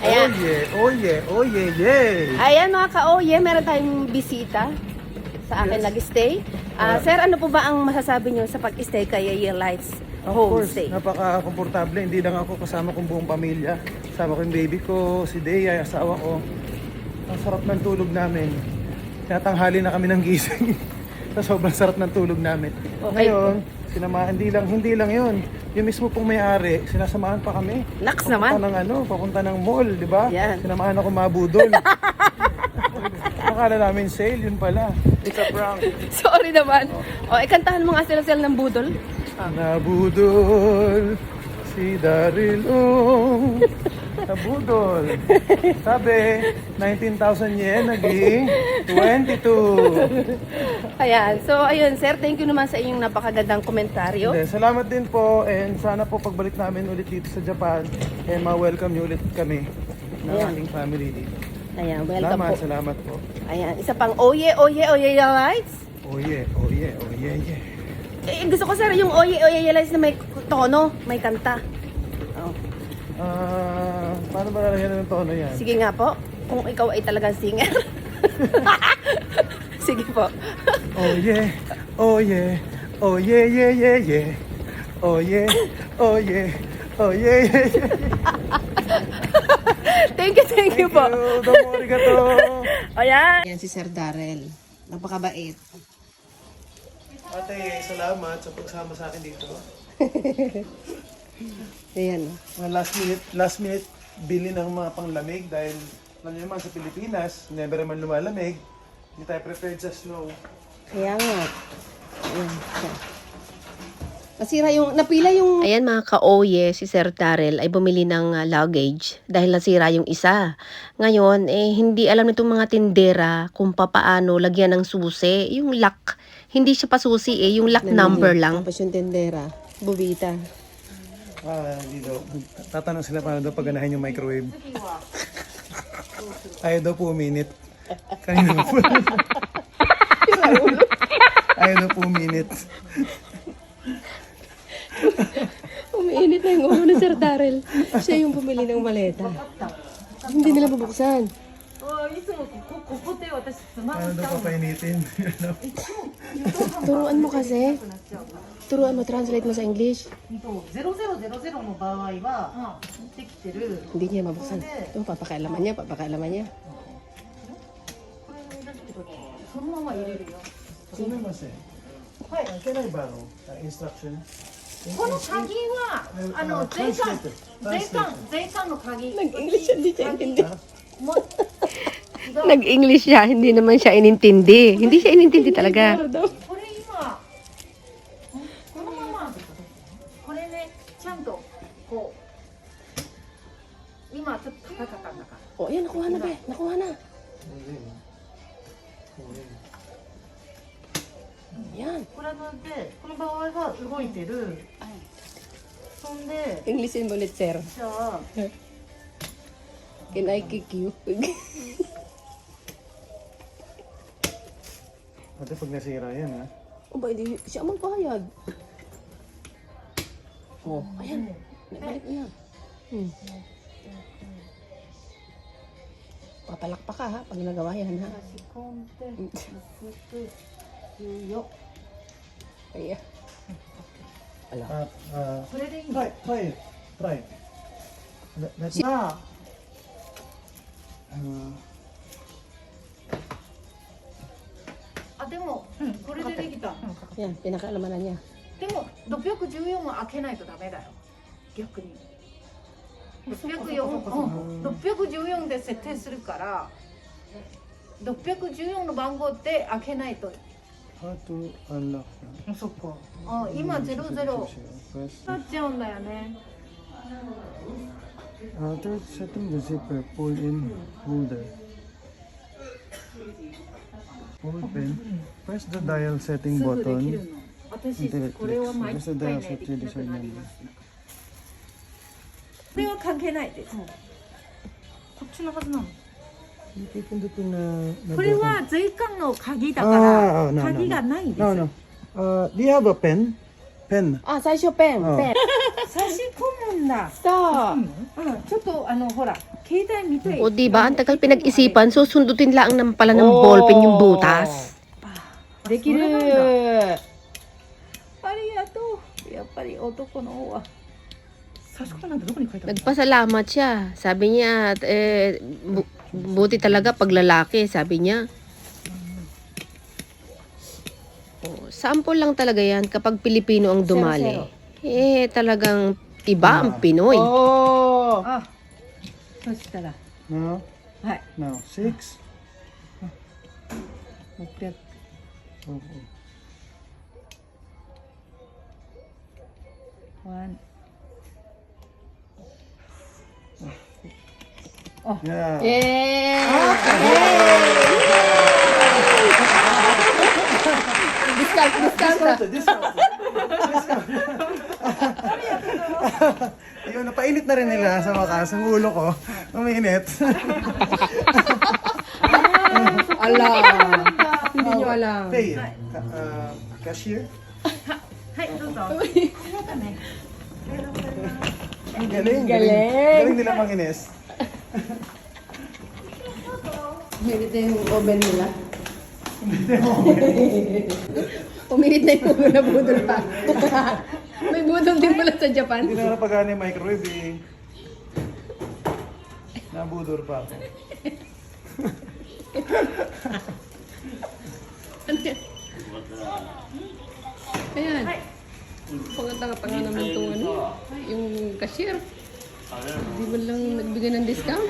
Ayan. Oye, yay! Ayan mga ka-oye, meron tayong bisita sa akin nag-stay. Sir, ano po ba ang masasabi niyo sa pag-stay kay Yeye Lights Of course, Homestay? napaka-komportable. Hindi lang ako, kasama kong buong pamilya. Kasama ko yung baby ko, si Dea, yung asawa ko. Ang sarap ng tulog namin. Tinatanghali na kami ng gising. Sa sobrang sarap ng tulog namin. Okay. Ngayon, hindi lang yun. Yung mismo pong may-ari, sinasamahan pa kami. Naks naman. Papunta ng mall, di ba? Yan. Sinamahan ako mabudol. Akala namin sale, yun pala. It's a prank. Sorry naman. O, ikantahan mo nga sila ng budol. Nabudol si Daryl nabudol. Sabi, 19,000 yen naging 22. Ayan. So, ayun, sir, thank you naman sa inyong napakagandang komentaryo. Hindi, salamat din po and sana po pagbalik namin ulit dito sa Japan ma-welcome niyo ulit kami ng Ayan. ating family dito. Ayan, welcome po. Salamat po. Ayan, isa pang oye Lights. Oye. Gusto ko sir yung oye Lights na may tono, may kanta. Oh. Paano ba lalagyan ng tono yan? Sige nga po, kung ikaw ay talagang singer. Sige po. Oye. Oye. Thank you po. Domo arigato. Ayan. Yan si Sir Darrell. Napakabait. Ate, salamat sa pagsama sa akin dito. Ayan. Last minute bili ng mga panglamig dahil alam niyo naman sa Pilipinas, never naman lumalamig. Hindi tayo prepared sa snow. Kaya nga. Ayan. Napila yung... Ayan mga ka-oye, si Sir Darrell ay bumili ng luggage dahil nasira yung isa. Ngayon, hindi alam nitong mga tindera kung papaano lagyan ng susi. Yung lock, hindi siya pasusi yung lock number lang. Tapos yung tindera, bubita. Hindi daw. Tatanong sila paano daw paganahin yung microwave. Ayaw daw po uminit. Kanina po. Ayaw daw po uminit. Umiinit na yung ulo ni Sir Darrell. Siya yung bumili ng maleta. Hindi nila bubuksan. Paano daw papainitin? Turuan mo kasi. Turuan mo, translate mo sa English. 0000の場合はできてる。 Hindi niya mabuksan. Papakailaman niya. そのまま入れるよ。 Sino mas eh? Can I borrow instruction? この鍵は税関の鍵。 Nag-English siya, hindi siya intindi. も Nag-English siya, hindi naman siya inintindi. Hindi siya inintindi talaga. これ今このままこれねちゃんとこう今ちょっと高かったんだから。 O, ayan, nakuha na, be. Nakuha na. Yan. これでこの場合は動いてる。そんで Englishin mo ulit, sir. じゃあ Can I kick you? Ate, pag nasira yan ha. O ba, hindi siya magbayad. O, ayan. Nabalik niya. Papalakpa ka ha, pag nagawa yan ha. 仕込んで薄く14。 Ayan. Ala. それでいいの？ Try. Let's まあ でもこれでできた。 Yan, pinakaalaman na niya. でも614も開けないとダメだよ。逆に。614で設定するから614の番号で開けないと。 how to unlock. そっか。今00なっちゃうんだよね。 After setting the zipper, pull in holder. Hold pen. Press the dial setting すぐでき button るの。私 until it これは clicks. 毎 Press 回 the ね dial で set き to な decide くな number. これは関係ないです。こっちのはずなの。 Pipindutin na これは税関の鍵だから鍵がないんですよ。 No. Do you have a pen? Pen. Ah, sa pen. Oh. Pen. 差し込むんだ。Stop. ちょっとほら携帯見て O di ba, ang tagal pinag-isipan, susundutin lang naman pala ng ballpen yung butas. できるそれなんありがとうやっぱり男の方は差し込まなんてどこに書いてあるの Nagpasalamat siya. Sabi niya, buti talaga pag lalaki, sabi niya. Oh, sample lang talaga yan kapag Pilipino ang dumali. Talagang iba ang Pinoy. おあそしたら No? はい No. 6? 600 Oh, ワン Yeah. Yun, napainit na rin nila sa wakas. Ang ulo ko, umiinit. Hindi nyo alam. Pay, cashier? はいどうぞ Ang galing. Galing nila manginis. Uminit na yung oven nila. Uminit na yung oven na budol pa. May budol din pala sa Japan. Hindi na napagana yung microwave eh. Nabudor pa ako. Ayan. Pangata-tanga naman itong yung cashier. Hindi mo lang nagbigay ng discount.